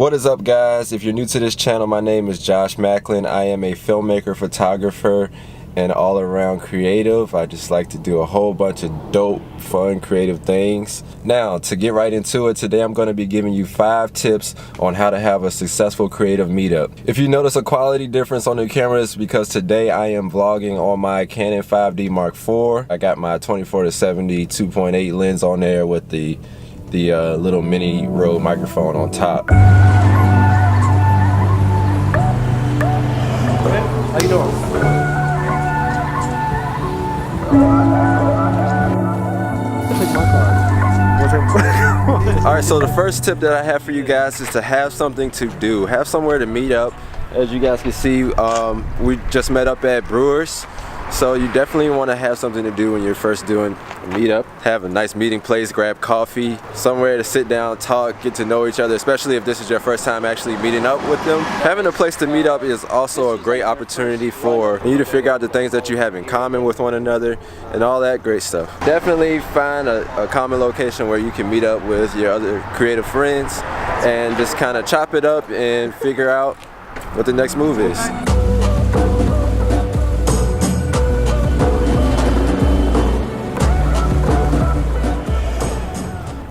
What is up, guys? If you're new to this channel, my name is Josh Macklin. I am a filmmaker, photographer, and all-around creative. I just like to do a whole bunch of dope, fun, creative things. Now, to get right into it, today I'm going to be giving you 5 tips on how to have a successful creative meetup. If you notice a quality difference on the camera, it's because today I am vlogging on my Canon 5D Mark IV. I got my 24-70 2.8 lens on there with the little mini Rode microphone on top. How you doing? Alright, so the first tip that I have for you guys is to have something to do. Have somewhere to meet up. As you guys can see, we just met up at Brewers. So you definitely want to have something to do when you're first doing a meetup. Have a nice meeting place, grab coffee, somewhere to sit down, talk, get to know each other, especially if this is your first time actually meeting up with them. Having a place to meet up is also a great opportunity for you to figure out the things that you have in common with one another and all that great stuff. Definitely find a common location where you can meet up with your other creative friends and just kind of chop it up and figure out what the next move is.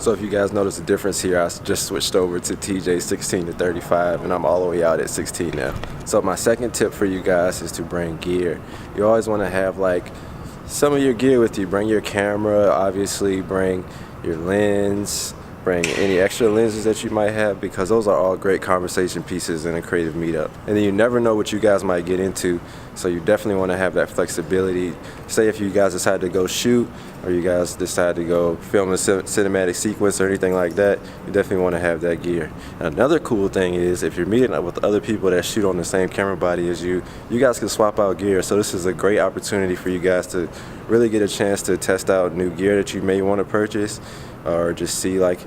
So if you guys notice the difference here, I just switched over to TJ 16 to 35 and I'm all the way out at 16 now. So my second tip for you guys is to bring gear. You always want to have like some of your gear with you. Bring your camera, obviously bring your lens, bring any extra lenses that you might have, because those are all great conversation pieces in a creative meetup. And then you never know what you guys might get into, so you definitely want to have that flexibility. Say if you guys decide to go shoot, or you guys decide to go film a cinematic sequence or anything like that, you definitely want to have that gear. And another cool thing is, if you're meeting up with other people that shoot on the same camera body as you, you guys can swap out gear. So this is a great opportunity for you guys to really get a chance to test out new gear that you may want to purchase, or just see like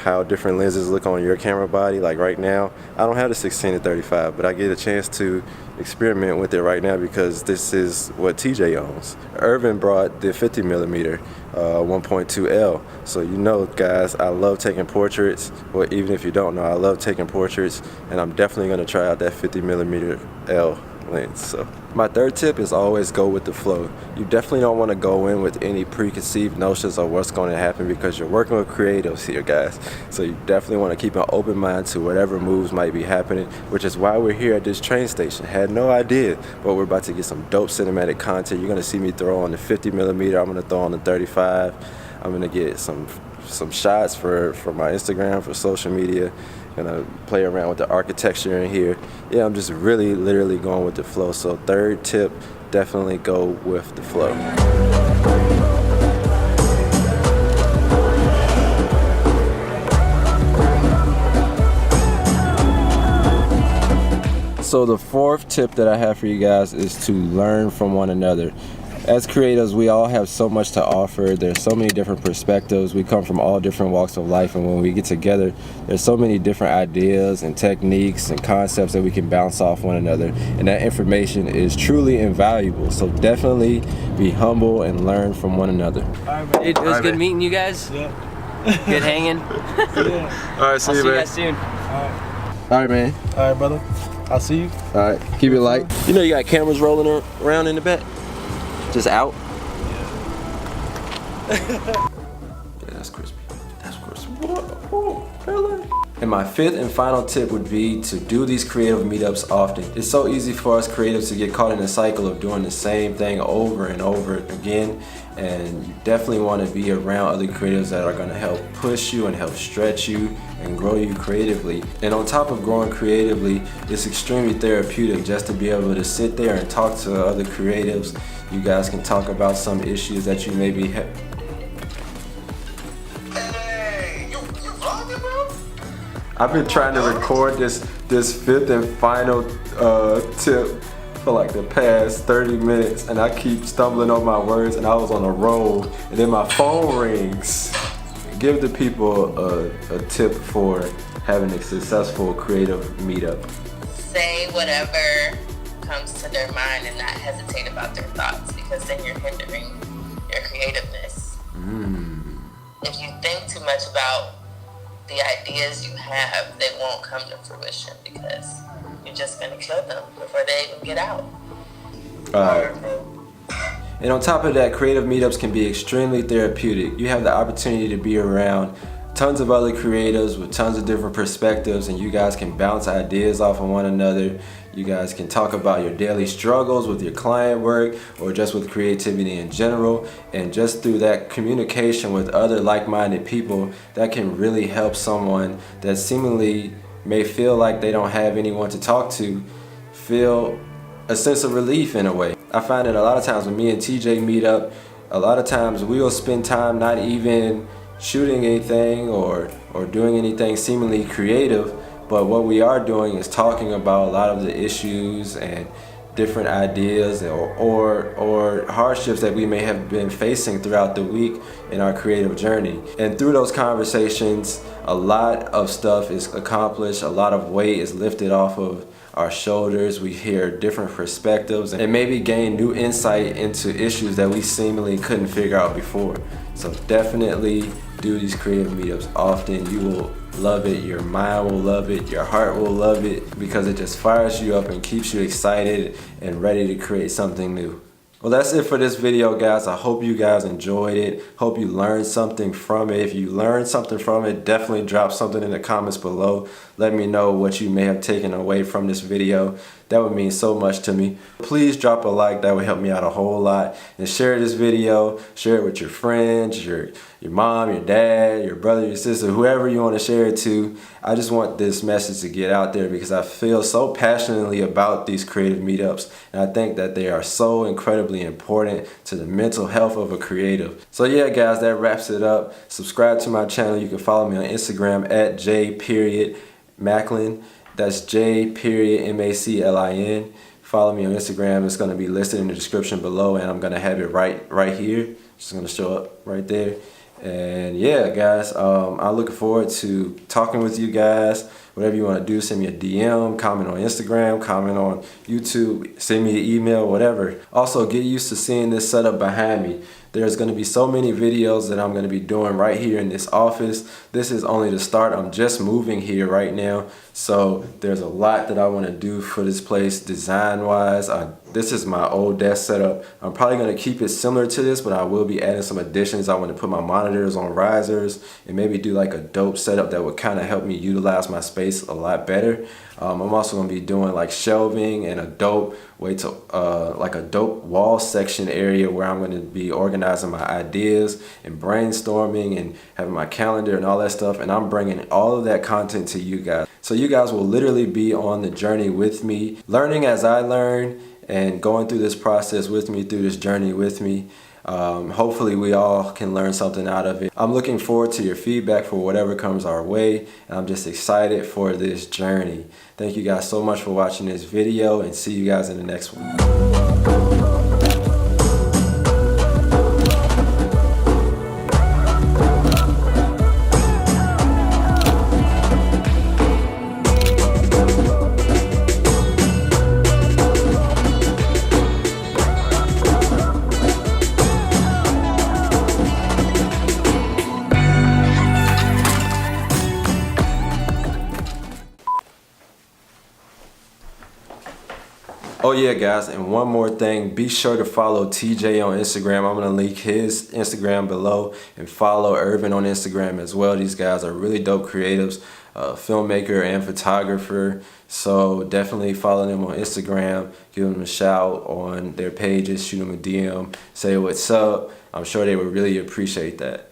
how different lenses look on your camera body. Like right now, I don't have the 16 to 35, but I get a chance to experiment with it right now because this is what TJ owns. Irvin brought the 50mm 1.2L. So you know, guys, I love taking portraits. Well, even if you don't know, I love taking portraits, and I'm definitely going to try out that 50mm L lens. So my third tip is always go with the flow. You definitely don't want to go in with any preconceived notions of what's going to happen, because you're working with creatives here, guys. So you definitely want to keep an open mind to whatever moves might be happening, which is why we're here at this train station. Had no idea, but we're about to get some dope cinematic content. You're going to see me throw on the 50mm. I'm going to throw on the 35. I'm going to get some shots for my Instagram, for social media. Gonna play around with the architecture in here. Yeah, I'm just really literally going with the flow. So third tip, definitely go with the flow. So the fourth tip that I have for you guys is to learn from one another. As creatives, we all have so much to offer. There's so many different perspectives. We come from all different walks of life, and when we get together, there's so many different ideas and techniques and concepts that we can bounce off one another, and that information is truly invaluable. So definitely be humble and learn from one another. It was good meeting you guys. Yeah. Good hanging. Yeah. All right, see I'll you, see you man. guys soon. All right, man. All right, brother. I'll see you. All right, keep it light. You know you got cameras rolling around in the back? Just out? Yeah, that's crispy. That's crispy. Whoa, and my fifth and final tip would be to do these creative meetups often. It's so easy for us creatives to get caught in a cycle of doing the same thing over and over again, and you definitely want to be around other creatives that are going to help push you and help stretch you and grow you creatively. And on top of growing creatively, it's extremely therapeutic just to be able to sit there and talk to other creatives. You guys can talk about some issues that you may be Hey, you vlogging, bro? I've been trying to record this fifth and final tip for like the past 30 minutes, and I keep stumbling over my words, and I was on a roll, and then my phone rings. Give the people a tip for having a successful creative meetup. Say whatever comes to their mind and not hesitate about their thoughts, because then you're hindering your creativeness. If you think too much about the ideas you have, they won't come to fruition because you're just going to kill them before they even get out. And on top of that, creative meetups can be extremely therapeutic. You have the opportunity to be around tons of other creatives with tons of different perspectives, and you guys can bounce ideas off of one another. You guys can talk about your daily struggles with your client work or just with creativity in general. And just through that communication with other like-minded people, that can really help someone that seemingly may feel like they don't have anyone to talk to feel a sense of relief in a way. I find that a lot of times when me and TJ meet up, a lot of times we'll spend time not even shooting anything or doing anything seemingly creative, but what we are doing is talking about a lot of the issues and different ideas or hardships that we may have been facing throughout the week in our creative journey. And through those conversations, a lot of stuff is accomplished, a lot of weight is lifted off of our shoulders. We hear different perspectives and maybe gain new insight into issues that we seemingly couldn't figure out before. So definitely do these creative meetups often. You will love it, your mind will love it, your heart will love it, because it just fires you up and keeps you excited and ready to create something new. Well, that's it for this video, guys. I hope you guys enjoyed it. Hope you learned something from it. If you learned something from it, definitely drop something in the comments below. Let me know what you may have taken away from this video. That would mean so much to me. Please drop a like. That would help me out a whole lot. And share this video. Share it with your friends, your mom, your dad, your brother, your sister, whoever you want to share it to. I just want this message to get out there because I feel so passionately about these creative meetups, and I think that they are so incredibly important to the mental health of a creative. So yeah, guys, that wraps it up. Subscribe to my channel. You can follow me on Instagram at j.maclin. That's j.maclin. Follow me on Instagram. It's going to be listed in the description below, and I'm going to have it right here. It's going to show up right there. And yeah, guys, I'm looking forward to talking with you guys. Whatever you want to do, send me a DM, comment on Instagram, comment on YouTube, send me an email, whatever. Also, get used to seeing this setup behind me. There's going to be so many videos that I'm going to be doing right here in this office. This is only the start. I'm just moving here right now. So there's a lot that I want to do for this place design-wise. This is my old desk setup. I'm probably going to keep it similar to this, but I will be adding some additions. I want to put my monitors on risers and maybe do like a dope setup that would kind of help me utilize my space a lot better. I'm also going to be doing like shelving and a dope way to like a dope wall section area where I'm going to be organizing my ideas and brainstorming and having my calendar and all that stuff. And I'm bringing all of that content to you guys. So you guys will literally be on the journey with me, learning as I learn and going through this process with me, through this journey with me. Hopefully we all can learn something out of it. I'm looking forward to your feedback for whatever comes our way, and I'm just excited for this journey. Thank you guys so much for watching this video, and see you guys in the next one. Oh yeah, guys, and one more thing, be sure to follow TJ on Instagram. I'm gonna link his Instagram below, and follow Irvin on Instagram as well. These guys are really dope creatives, filmmaker and photographer. So definitely follow them on Instagram, give them a shout on their pages, shoot them a DM, say what's up. I'm sure they would really appreciate that.